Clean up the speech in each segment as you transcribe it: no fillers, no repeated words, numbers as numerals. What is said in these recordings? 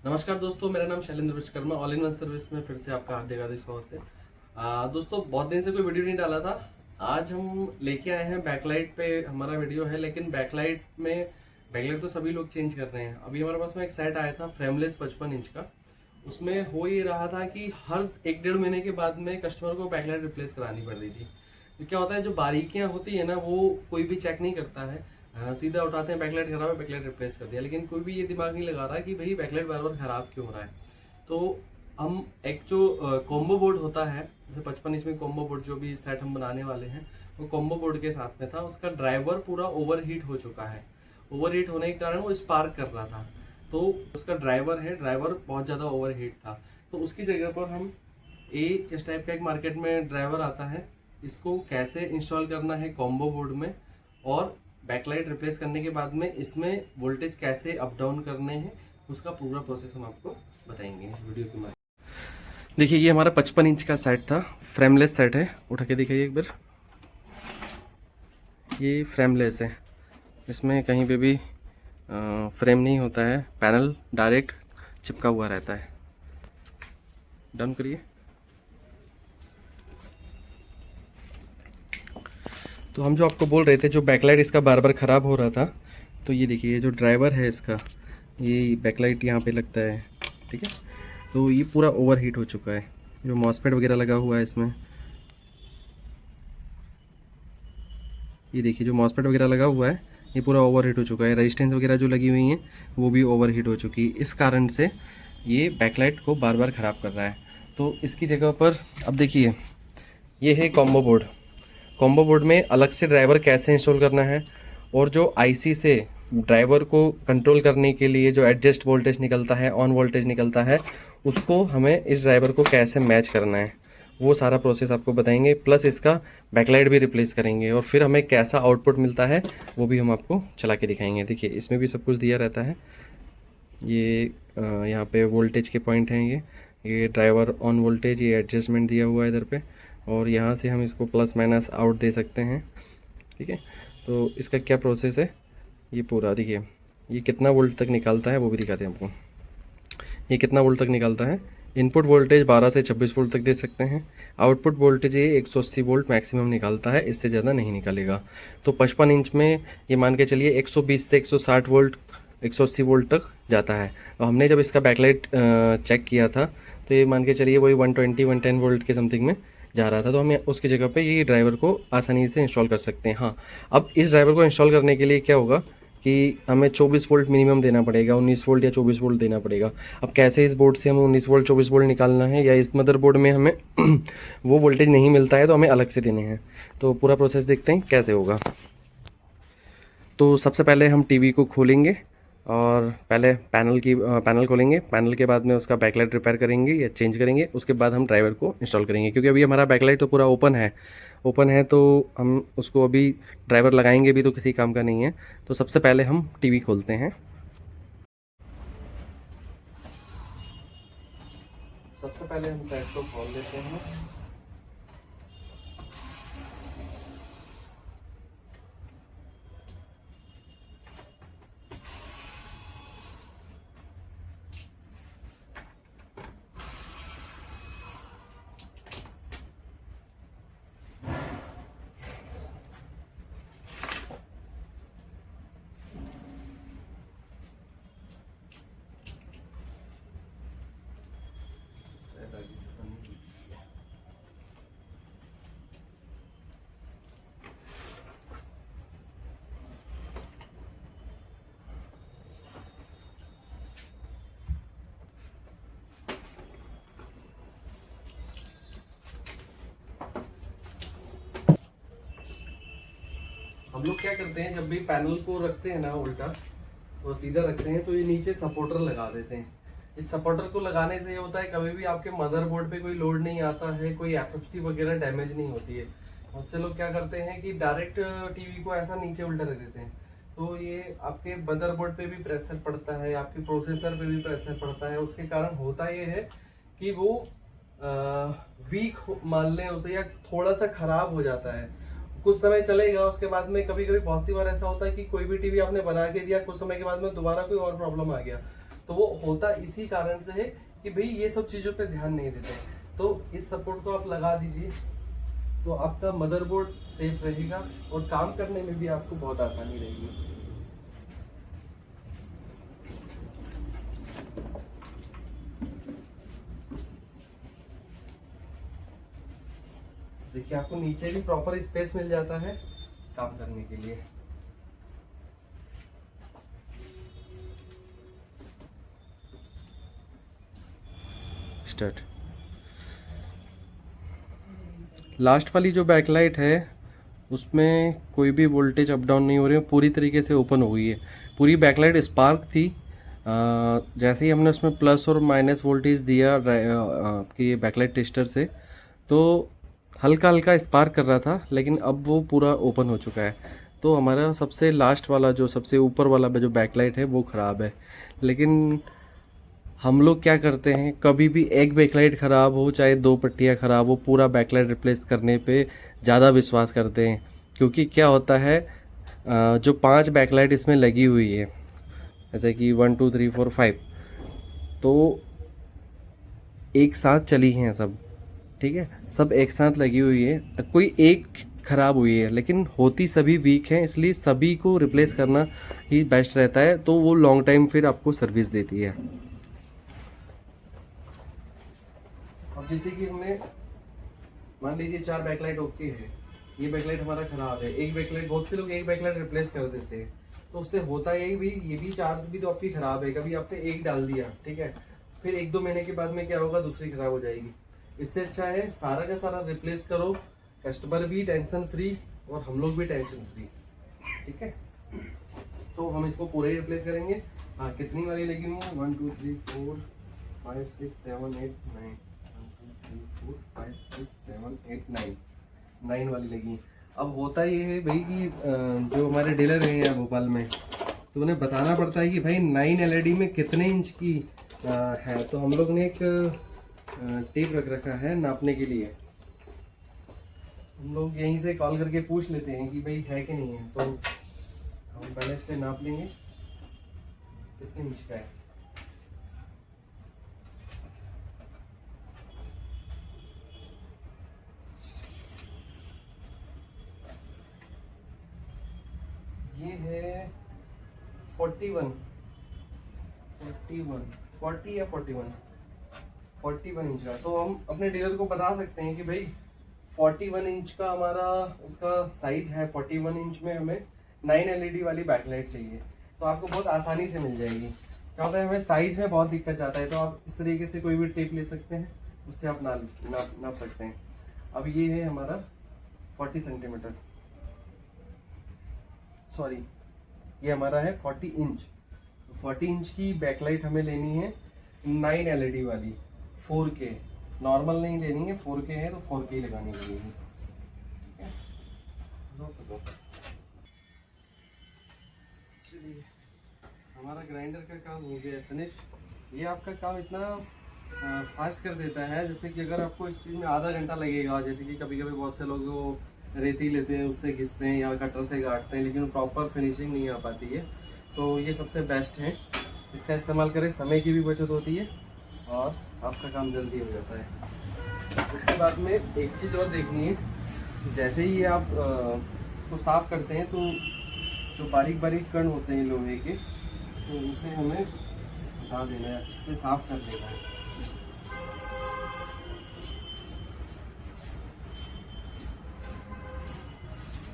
नमस्कार दोस्तों, मेरा नाम Shailendra Vishwakarma. All in one service में फिर से आपका हार्दिक हार्दिक स्वागत है। दोस्तों, बहुत दिन से कोई वीडियो नहीं डाला था। आज हम लेके आए हैं बैकलाइट पे हमारा वीडियो है, लेकिन बैकलाइट तो सभी लोग चेंज कर रहे हैं। अभी हमारे पास में एक सेट आया था फ्रेमलेस 55 इंच का। उसमें हो ये रहा था कि हर 1-1.5 महीने के बाद में कस्टमर को बैकलाइट रिप्लेस करानी पड़ रही थी। तो क्या होता है, जो बारीकियां होती है ना, वो कोई भी चेक नहीं करता है। सीधा उठाते हैं, बैकलाइट खराब है, बैकलाइट रिप्लेस कर दिया, लेकिन कोई भी ये दिमाग नहीं लगा रहा है कि भाई बैकलाइट बार बार खराब क्यों हो रहा है। तो हम एक जो कॉम्बो बोर्ड होता है, जैसे 55 इंच में कॉम्बो बोर्ड जो भी सेट हम बनाने वाले हैं, वो कॉम्बो बोर्ड के साथ में था। उसका ड्राइवर पूरा ओवरहीट हो चुका है। ओवरहीट होने के कारण वो स्पार्क कर रहा था। तो उसका ड्राइवर बहुत ज़्यादा ओवरहीट था। तो उसकी जगह पर हम इस टाइप का एक मार्केट में ड्राइवर आता है, इसको कैसे इंस्टॉल करना है कॉम्बो बोर्ड में, और बैकलाइट रिप्लेस करने के बाद में इसमें वोल्टेज कैसे अप डाउन करने हैं, उसका पूरा प्रोसेस हम आपको बताएंगे इस वीडियो के माध्यम। देखिए, ये हमारा 55 इंच का सेट था, फ्रेमलेस सेट है। उठा के दिखाइए एक बार। ये फ्रेमलेस है, इसमें कहीं पे भी फ्रेम नहीं होता है, पैनल डायरेक्ट चिपका हुआ रहता है। डन करिए। तो हम जो आपको बोल रहे थे, जो बैकलाइट इसका बार बार ख़राब हो रहा था, तो ये देखिए, ये जो ड्राइवर है इसका, ये बैकलाइट यहाँ पे लगता है, ठीक है। तो ये पूरा ओवरहीट हो चुका है। जो मॉसफेट वगैरह लगा हुआ है इसमें, ये देखिए, जो मॉसफेट वगैरह लगा हुआ है, ये पूरा ओवरहीट हो चुका है। रेजिस्टेंस वगैरह जो लगी हुई हैं, वो भी ओवरहीट हो चुकी है। इस कारण से ये बैकलाइट को बार बार ख़राब कर रहा है। तो इसकी जगह पर अब देखिए, ये है कॉम्बो बोर्ड। कॉम्बो बोर्ड में अलग से ड्राइवर कैसे इंस्टॉल करना है, और जो आईसी से ड्राइवर को कंट्रोल करने के लिए जो एडजस्ट वोल्टेज निकलता है, ऑन वोल्टेज निकलता है, उसको हमें इस ड्राइवर को कैसे मैच करना है, वो सारा प्रोसेस आपको बताएंगे। प्लस इसका बैकलाइट भी रिप्लेस करेंगे, और फिर हमें कैसा आउटपुट मिलता है वो भी हम आपको चला के दिखाएंगे। देखिए, इसमें भी सब कुछ दिया रहता है। ये यहाँ पे वोल्टेज के पॉइंट हैं, ये ड्राइवर ऑन वोल्टेज, ये एडजस्टमेंट दिया हुआ है इधर पे, और यहाँ से हम इसको प्लस माइनस आउट दे सकते हैं, ठीक है। तो इसका क्या प्रोसेस है, ये पूरा देखिए। ये कितना वोल्ट तक निकालता है वो भी दिखाते हैं आपको। ये कितना वोल्ट तक निकालता है। इनपुट वोल्टेज 12 से 26 वोल्ट तक दे सकते हैं। आउटपुट वोल्टेज ये 180 वोल्ट मैक्सिमम निकालता है, इससे ज़्यादा नहीं निकालेगा। तो 55 इंच में ये मान के चलिए 120 से 160 वोल्ट, 180 वोल्ट तक जाता है। और हमने जब इसका बैकलाइट चेक किया था, तो ये मान के चलिए वही 120-110 वोल्ट के समथिंग में जा रहा था। तो हम उसकी जगह पे ये ड्राइवर को आसानी से इंस्टॉल कर सकते हैं। हाँ, अब इस ड्राइवर को इंस्टॉल करने के लिए क्या होगा कि हमें 24 वोल्ट मिनिमम देना पड़ेगा, 19 वोल्ट या 24 वोल्ट देना पड़ेगा। अब कैसे इस बोर्ड से हमें 19 वोल्ट 24 वोल्ट निकालना है, या इस मदरबोर्ड में हमें वो वोल्टेज नहीं मिलता है तो हमें अलग से देने हैं। तो पूरा प्रोसेस देखते हैं कैसे होगा। तो सबसे पहले हम टीवी को खोलेंगे, और पहले पैनल खोलेंगे। पैनल के बाद में उसका बैकलाइट रिपेयर करेंगे या चेंज करेंगे। उसके बाद हम ड्राइवर को इंस्टॉल करेंगे, क्योंकि अभी हमारा बैकलाइट तो पूरा ओपन है, तो हम उसको अभी ड्राइवर लगाएंगे भी तो किसी काम का नहीं है। तो सबसे पहले हम टीवी खोलते हैं। सबसे पहले हम सेट को खोल देते हैं। हम लोग क्या करते हैं, जब भी पैनल को रखते हैं ना उल्टा, वो सीधा रखते हैं, तो ये नीचे सपोर्टर लगा देते हैं। इस सपोर्टर को लगाने से ये होता है, कभी भी आपके मदरबोर्ड पे कोई लोड नहीं आता है, कोई एफएफसी वगैरह डैमेज नहीं होती है। बहुत से लोग क्या करते हैं कि डायरेक्ट टीवी को ऐसा नीचे उल्टा रख देते हैं, तो ये आपके मदरबोर्ड पे भी प्रेशर पड़ता है, आपके प्रोसेसर पे भी प्रेशर पड़ता है। उसके कारण होता ये है कि वो वीक मान लें उसे, या थोड़ा सा खराब हो जाता है। कुछ समय चलेगा, उसके बाद में कभी कभी बहुत सी बार ऐसा होता है कि कोई भी टीवी आपने बना के दिया, कुछ समय के बाद में दोबारा कोई और प्रॉब्लम आ गया, तो वो होता इसी कारण से है कि भाई ये सब चीज़ों पे ध्यान नहीं देते। तो इस सपोर्ट को आप लगा दीजिए तो आपका मदरबोर्ड सेफ रहेगा और काम करने में भी आपको बहुत आसानी रहेगी। देखिए आपको नीचे भी प्रॉपर स्पेस मिल जाता है काम करने के लिए। स्टार्ट। लास्ट वाली जो बैकलाइट है उसमें कोई भी वोल्टेज अप डाउन नहीं हो रही है, पूरी तरीके से ओपन हो गई है। पूरी बैकलाइट स्पार्क थी, जैसे ही हमने उसमें प्लस और माइनस वोल्टेज दिया आपकी बैकलाइट टेस्टर से तो हल्का हल्का स्पार्क कर रहा था, लेकिन अब वो पूरा ओपन हो चुका है। तो हमारा सबसे लास्ट वाला जो सबसे ऊपर वाला जो बैकलाइट है वो ख़राब है। लेकिन हम लोग क्या करते हैं, कभी भी एक बैकलाइट ख़राब हो चाहे दो पट्टियाँ ख़राब हो, पूरा बैकलाइट रिप्लेस करने पे ज़्यादा विश्वास करते हैं। क्योंकि क्या होता है, जो 5 बैकलाइट इसमें लगी हुई है, जैसे कि 1 2 3 4 5, तो एक साथ चली हैं सब, ठीक है, सब एक साथ लगी हुई है, कोई एक ख़राब हुई है, लेकिन होती सभी वीक हैं, इसलिए सभी को रिप्लेस करना ही बेस्ट रहता है। तो वो लॉन्ग टाइम फिर आपको सर्विस देती है। अब जैसे कि हमने मान लीजिए 4 बैकलाइट ओके है, ये बैकलाइट हमारा खराब है, एक बैकलाइट, बहुत से लोग एक बैकलाइट रिप्लेस कर देते हैं, तो उससे होता है भी ये भी 4 भी तो आपकी खराब है, कभी आपने एक डाल दिया, ठीक है, फिर 1-2 महीने के बाद में क्या होगा, दूसरी खराब हो जाएगी। इससे अच्छा है सारा का सारा रिप्लेस करो, कस्टमर भी टेंशन फ्री और हम लोग भी टेंशन फ्री, ठीक है। तो हम इसको पूरा ही रिप्लेस करेंगे। हाँ, कितनी वाली लगी हुई है, 1 2 3 4 5 6 7 8 9, 1 2 3 4 5 6 7 8 9 वाली लगी। अब होता ये है भाई कि जो हमारे डीलर हैं यहाँ भोपाल में, तो उन्हें बताना पड़ता है कि भाई 9 एलईडी में कितने इंच की है। तो हम लोग ने एक टेप रख रखा है नापने के लिए, हम लोग यहीं से कॉल करके पूछ लेते हैं कि भाई है कि नहीं है, तो हम पहले से नाप लेंगे कितने इंच का है। ये है 41 या 41 इंच का। तो हम अपने डीलर को बता सकते हैं कि भाई 41 इंच का हमारा उसका साइज है, 41 इंच में हमें 9 एलईडी वाली बैकलाइट चाहिए, तो आपको बहुत आसानी से मिल जाएगी। क्या होता है, हमें साइज में बहुत दिक्कत आता है, तो आप इस तरीके से कोई भी टेप ले सकते हैं, उससे आप नाप सकते हैं। अब ये है हमारा 40 सेंटीमीटर, सॉरी ये हमारा है 40 इंच। 40 इंच की बैकलाइट हमें लेनी है 9 एलईडी वाली 4K, नॉर्मल नहीं लेनी है, 4K है तो 4K लगानी पड़ेगी। चलिए, हमारा ग्राइंडर का काम हो गया फिनिश। ये आपका काम इतना फास्ट कर देता है, जैसे कि अगर आपको इस चीज़ में आधा घंटा लगेगा, जैसे कि कभी कभी बहुत से लोग वो रेती लेते हैं उससे घिसते हैं या कटर से काटते हैं, लेकिन प्रॉपर फिनिशिंग नहीं आ पाती है। तो ये सबसे बेस्ट है, इसका इस्तेमाल करें, समय की भी बचत होती है और आपका काम जल्दी हो जाता है। उसके बाद में एक चीज़ और देखनी है, जैसे ही आप उसको साफ़ करते हैं तो जो बारीक बारीक कण होते हैं लोहे के, तो उसे हमें हटा देना है, अच्छे से साफ़ कर देना है।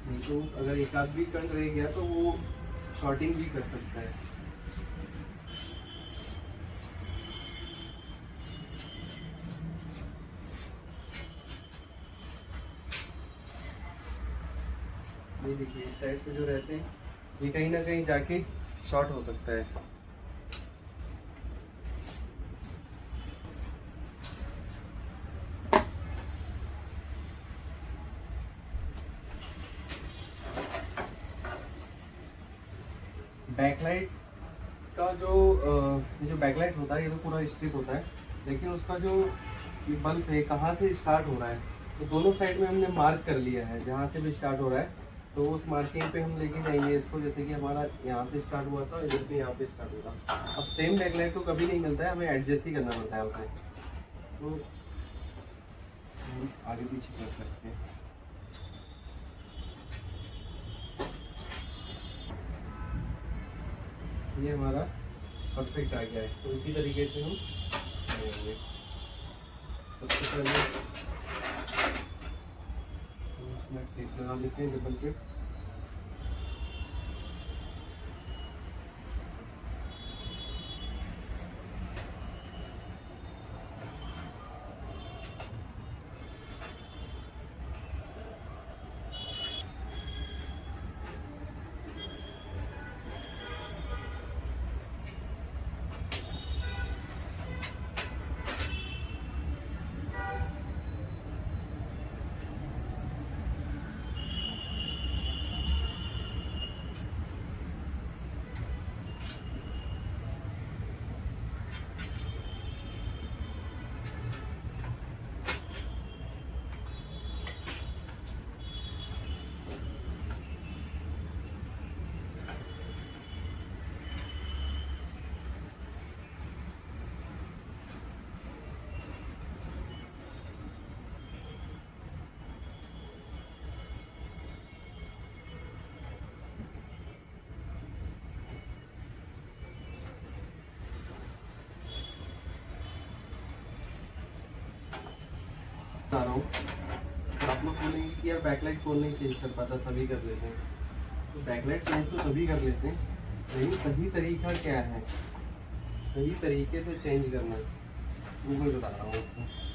नहीं तो अगर एक आध भी कण रह गया तो वो शॉर्टिंग भी कर सकता है। ये देखिए इस टाइप से जो रहते हैं ये कहीं ना कहीं जाके शॉर्ट हो सकता है। बैकलाइट का जो बैकलाइट होता है ये तो पूरा स्ट्रिप होता है, लेकिन उसका जो बल्ब है कहाँ से स्टार्ट हो रहा है, तो दोनों साइड में हमने मार्क कर लिया है, जहाँ से भी स्टार्ट हो रहा है तो उस मार्किंग पे हम लेके जाएंगे इसको, जैसे कि हमारा यहाँ से स्टार्ट हुआ था, इधर पे यहाँ पे स्टार्ट होगा। अब सेम बैकलाइट तो कभी नहीं मिलता है, हमें एडजस्ट ही करना पड़ता है उसे। तो हम आगे पीछे कर सकते हैं। ये हमारा परफेक्ट आ गया है। तो इसी तरीके से हम करेंगे। सबसे पहले हम इसमें टेप लगा लेते हैं, डबल टेप। बता रहा हूँ, तो आप लोग बोलेंगे कि यार बैकलाइट कौन नहीं चेंज कर पाता, सभी कर लेते हैं। तो बैकलाइट चेंज तो सभी कर लेते हैं, लेकिन सही तरीका क्या है, सही तरीके से चेंज करना वो मैं बता रहा हूँ आपको।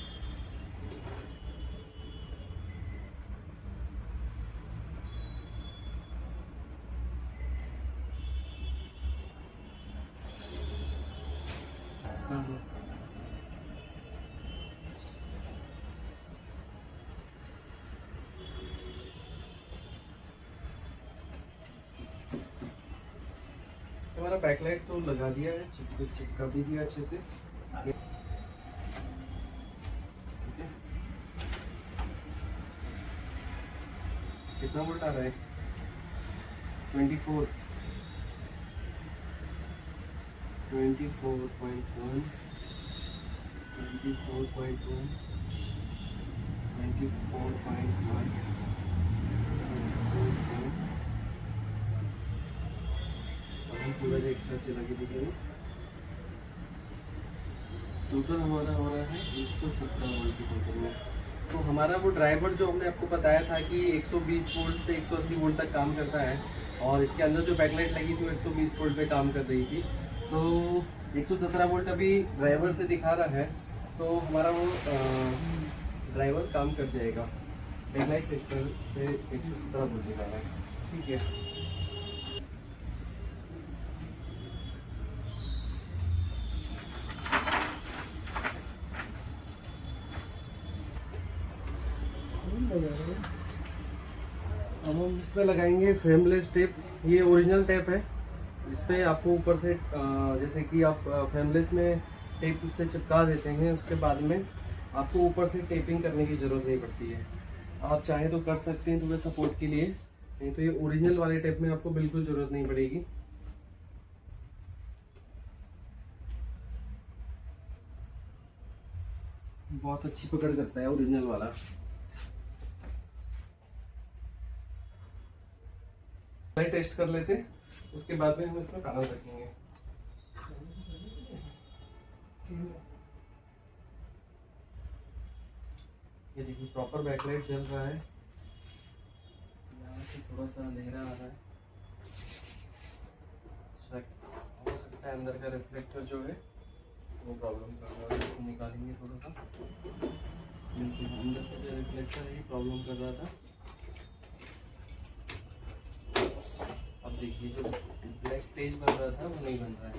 हमारा बैकलाइट तो लगा दिया है, चिपका भी दिया अच्छे से। कितना वोल्ट आ रहा है? 24, 24.1, 24.1, 24.1। पूरा एक साथ चला के दिखाइए। टोटल हमारा हो रहा है 117 वोल्ट की समथिंग में। तो हमारा वो ड्राइवर जो हमने आपको बताया था कि 120 वोल्ट से 180 वोल्ट तक काम करता है, और इसके अंदर जो बैकलाइट लगी थी वो 120 वोल्ट पे काम कर रही थी। तो 117 वोल्ट अभी ड्राइवर से दिखा रहा है, तो हमारा वो ड्राइवर काम कर जाएगा। बैकलाइट टेस्टर से 117 वोल्ट दिखा रहा है, ठीक है। अब हम इसमें लगाएंगे फ्रेमलेस टेप। ये ओरिजिनल टेप है, इस पर आपको ऊपर से जैसे कि आप फ्रेमलेस में टेप से चिपका देते हैं, उसके बाद में आपको ऊपर से टेपिंग करने की ज़रूरत नहीं पड़ती है। आप चाहें तो कर सकते हैं थोड़े सपोर्ट के लिए, नहीं तो ये ओरिजिनल वाले टेप में आपको बिल्कुल ज़रूरत नहीं पड़ेगी। बहुत अच्छी पकड़ करता है ओरिजिनल वाला। टेस्ट कर लेते हैं, उसके बाद में हम इसमें पैनल रखेंगे। ये देखिए प्रॉपर बैकलाइट चल रहा है। यहाँ से थोड़ा सा अंधेरा आ रहा है, हो सकता है अंदर का रिफ्लेक्टर जो है वो प्रॉब्लम कर रहा है। इसको निकालेंगे थोड़ा सा। बिल्कुल अंदर का जो रिफ्लेक्टर है प्रॉब्लम कर रहा था। अब देखिए जो ब्लैक पेज बन रहा था वो नहीं बन रहा है।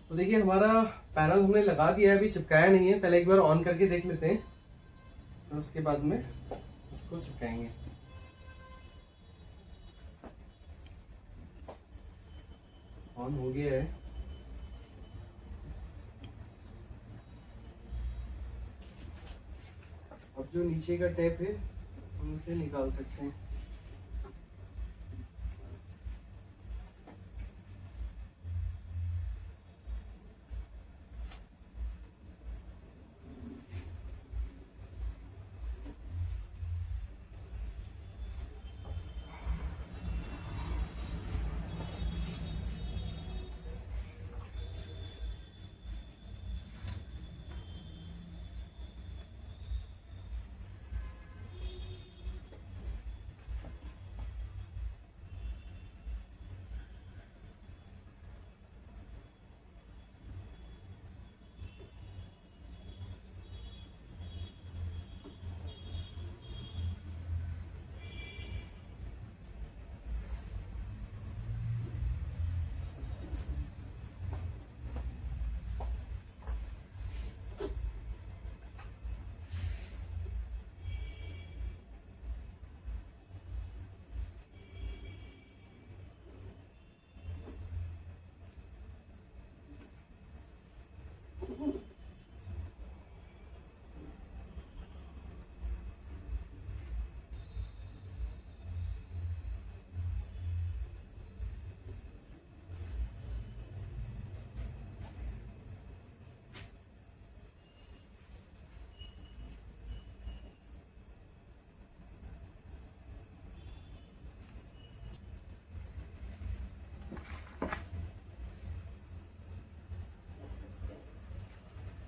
तो देखिए हमारा पैनल हमने लगा दिया है, अभी चिपकाया नहीं है। पहले एक बार ऑन करके देख लेते हैं, फिर उसके बाद में इसको चिपकाएंगे। ऑन हो गया है। अब जो नीचे का टेप है हम उसे निकाल सकते हैं।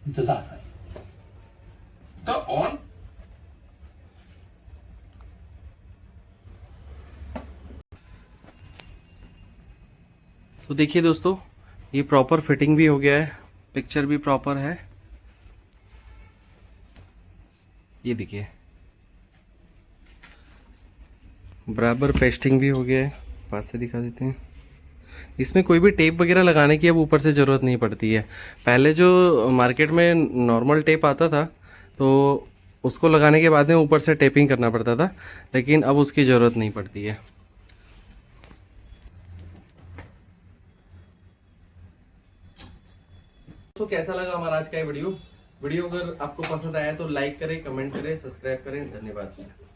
इंतजार करें। और तो देखिए दोस्तों, ये प्रॉपर फिटिंग भी हो गया है, पिक्चर भी प्रॉपर है। ये देखिए बराबर पेस्टिंग भी हो गया है। पास से दिखा देते हैं। इसमें कोई भी टेप वगैरह लगाने की अब ऊपर से ज़रूरत नहीं पड़ती है। पहले जो मार्केट में नॉर्मल टेप आता था तो उसको लगाने के बाद में ऊपर से टेपिंग करना पड़ता था, लेकिन अब उसकी ज़रूरत नहीं पड़ती है। तो कैसा लगा हमारा आज का ये वीडियो अगर आपको पसंद आया तो लाइक करें, कमेंट करें, सब्सक्राइब करें। धन्यवाद।